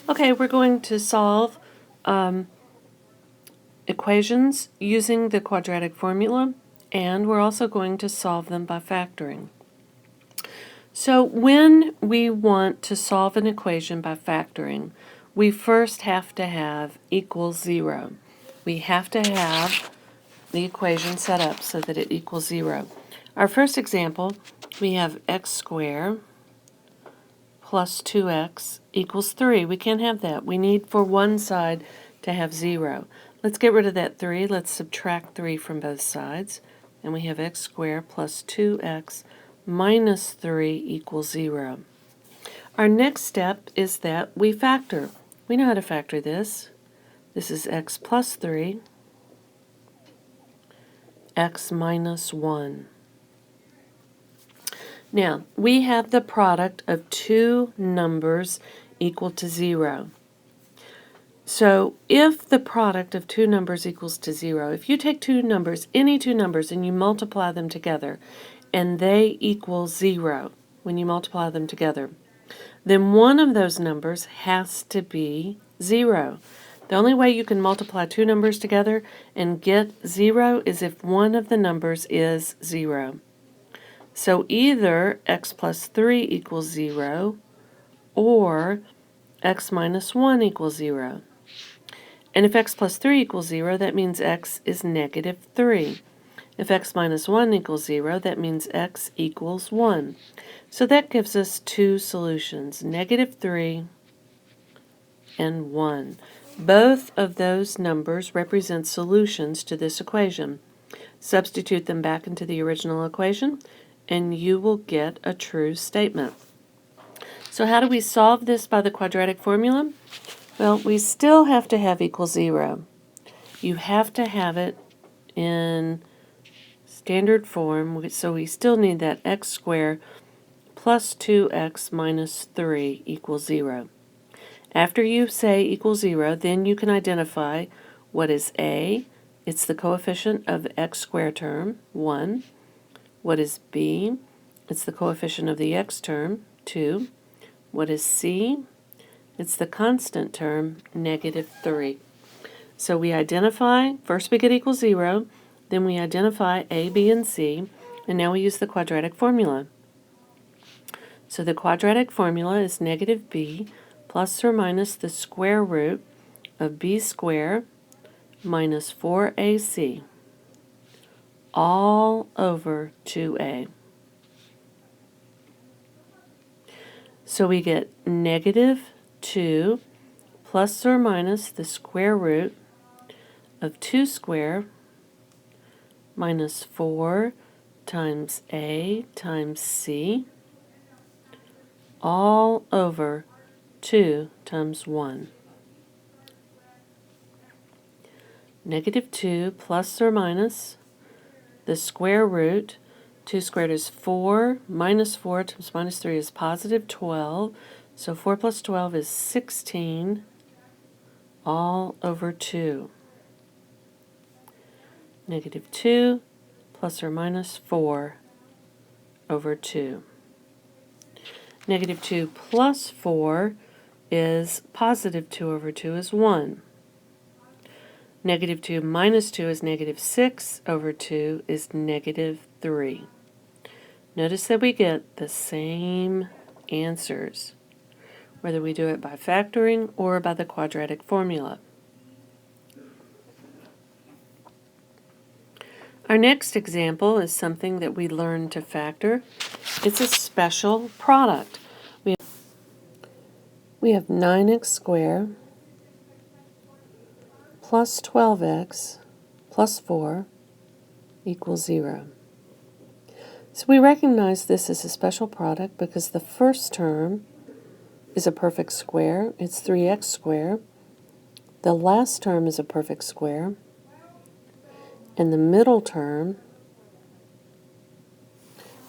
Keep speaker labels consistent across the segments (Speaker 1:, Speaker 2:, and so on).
Speaker 1: Okay, we're going to solve equations using the quadratic formula, and we're also going to solve them by factoring. So when we want to solve an equation by factoring, we first have to have equals 0. We have to have the equation set up so that it equals 0. Our first example, we have x squared plus 2x equals 3. We can't have that. We need for one side to have 0. Let's get rid of that 3. Let's subtract 3 from both sides. And we have x squared plus 2x minus 3 equals 0. Our next step is that we factor. We know how to factor this. This is x plus 3, x minus 1. Now, we have the product of two numbers equal to 0. So if the product of two numbers equals to 0, if you take two numbers, any two numbers, and you multiply them together, and they equal 0 when you multiply them together, then one of those numbers has to be 0. The only way you can multiply two numbers together and get 0 is if one of the numbers is 0. So either x plus 3 equals 0 or x minus 1 equals 0. And if x plus 3 equals 0, that means x is negative 3. If x minus 1 equals 0, that means x equals 1. So that gives us two solutions, negative 3 and 1. Both of those numbers represent solutions to this equation. Substitute them back into the original equation, and you will get a true statement. So how do we solve this by the quadratic formula? Well, we still have to have equals 0. You have to have it in standard form, so we still need that x squared plus 2x minus 3 equals 0. After you say equals 0, then you can identify what is a. It's the coefficient of the x squared term, 1. What is b? It's the coefficient of the x term, 2. What is c? It's the constant term, negative 3. So we identify, first we get equals 0, then we identify a, b, and c, and now we use the quadratic formula. So the quadratic formula is negative b plus or minus the square root of b squared minus 4ac all over 2a. So we get negative 2 plus or minus the square root of 2 squared minus 4 times a times c all over 2 times 1. Negative 2 plus or minus the square root. 2 squared is 4, minus 4 times minus 3 is positive 12. So 4 plus 12 is 16 all over 2. Negative 2 plus or minus 4 over 2. Negative 2 plus 4 is positive 2 over 2 is 1. Negative 2 minus 2 is negative 6 over 2 is negative 3. Notice that we get the same answers, whether we do it by factoring or by the quadratic formula. Our next example is something that we learned to factor. It's a special product. We have 9x squared plus 12x plus 4 equals 0. So we recognize this as a special product because the first term is a perfect square. It's 3x squared. The last term is a perfect square. And the middle term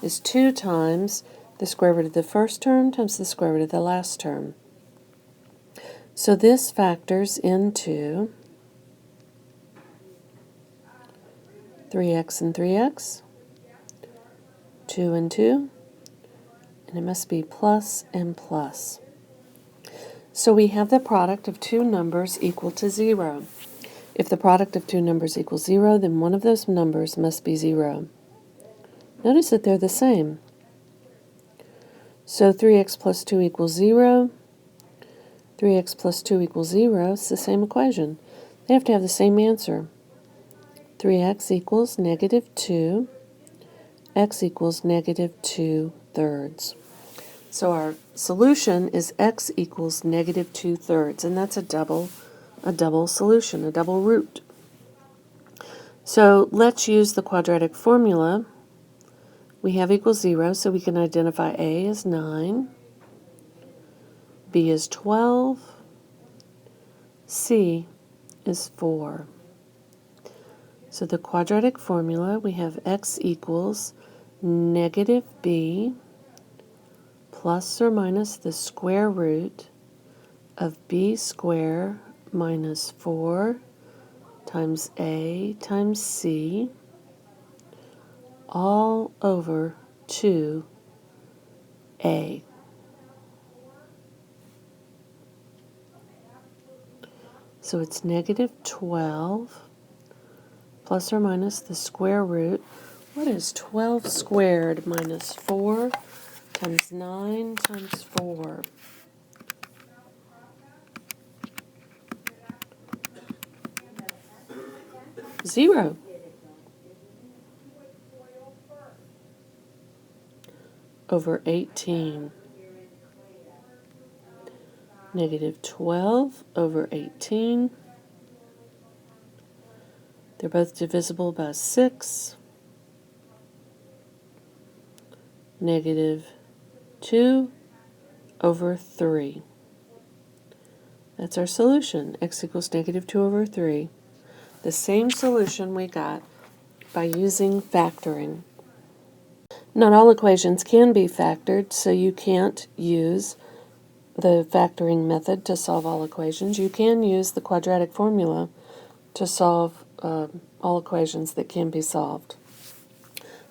Speaker 1: is 2 times the square root of the first term times the square root of the last term. So this factors into 3x and 3x, 2 and 2, and it must be plus and plus. So we have the product of two numbers equal to 0. If the product of two numbers equals 0, then one of those numbers must be 0. Notice that they're the same. So 3x plus 2 equals 0. 3x plus 2 equals 0. It's the same equation. They have to have the same answer. 3x equals negative 2. X equals negative 2/3. So our solution is x equals negative 2/3, and that's a double solution, a double root. So let's use the quadratic formula. We have equals 0, so we can identify a as 9, b is 12, c is 4. So the quadratic formula, we have x equals negative b plus or minus the square root of b squared minus 4 times a times c all over 2a. So it's negative 12 plus or minus the square root. What is 12 squared minus 4 times 9 times 4? 0. Over 18. Negative 12 over 18. They're both divisible by 6. Negative 2 over 3. That's our solution. X equals negative 2 over 3. The same solution we got by using factoring. Not all equations can be factored, so you can't use the factoring method to solve all equations. You can use the quadratic formula to solve all equations that can be solved.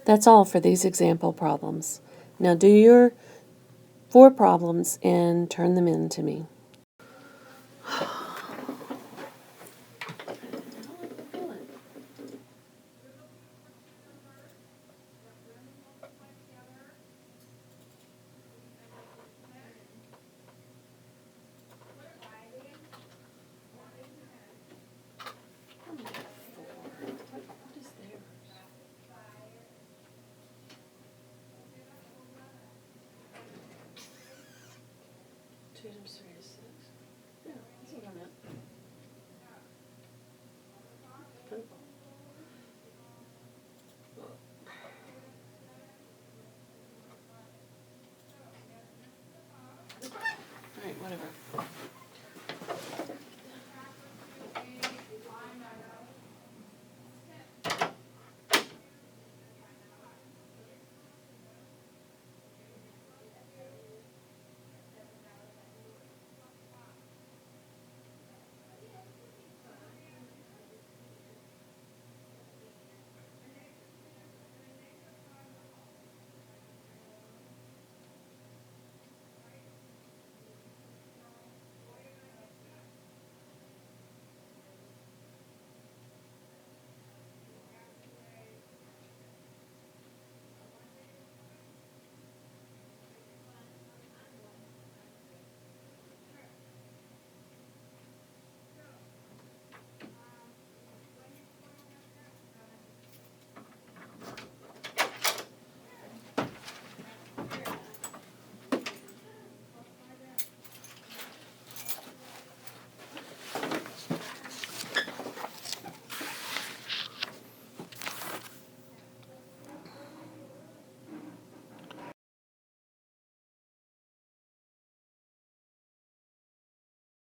Speaker 1: That's all for these example problems. Now do your 4 problems and turn them in to me. All right, whatever.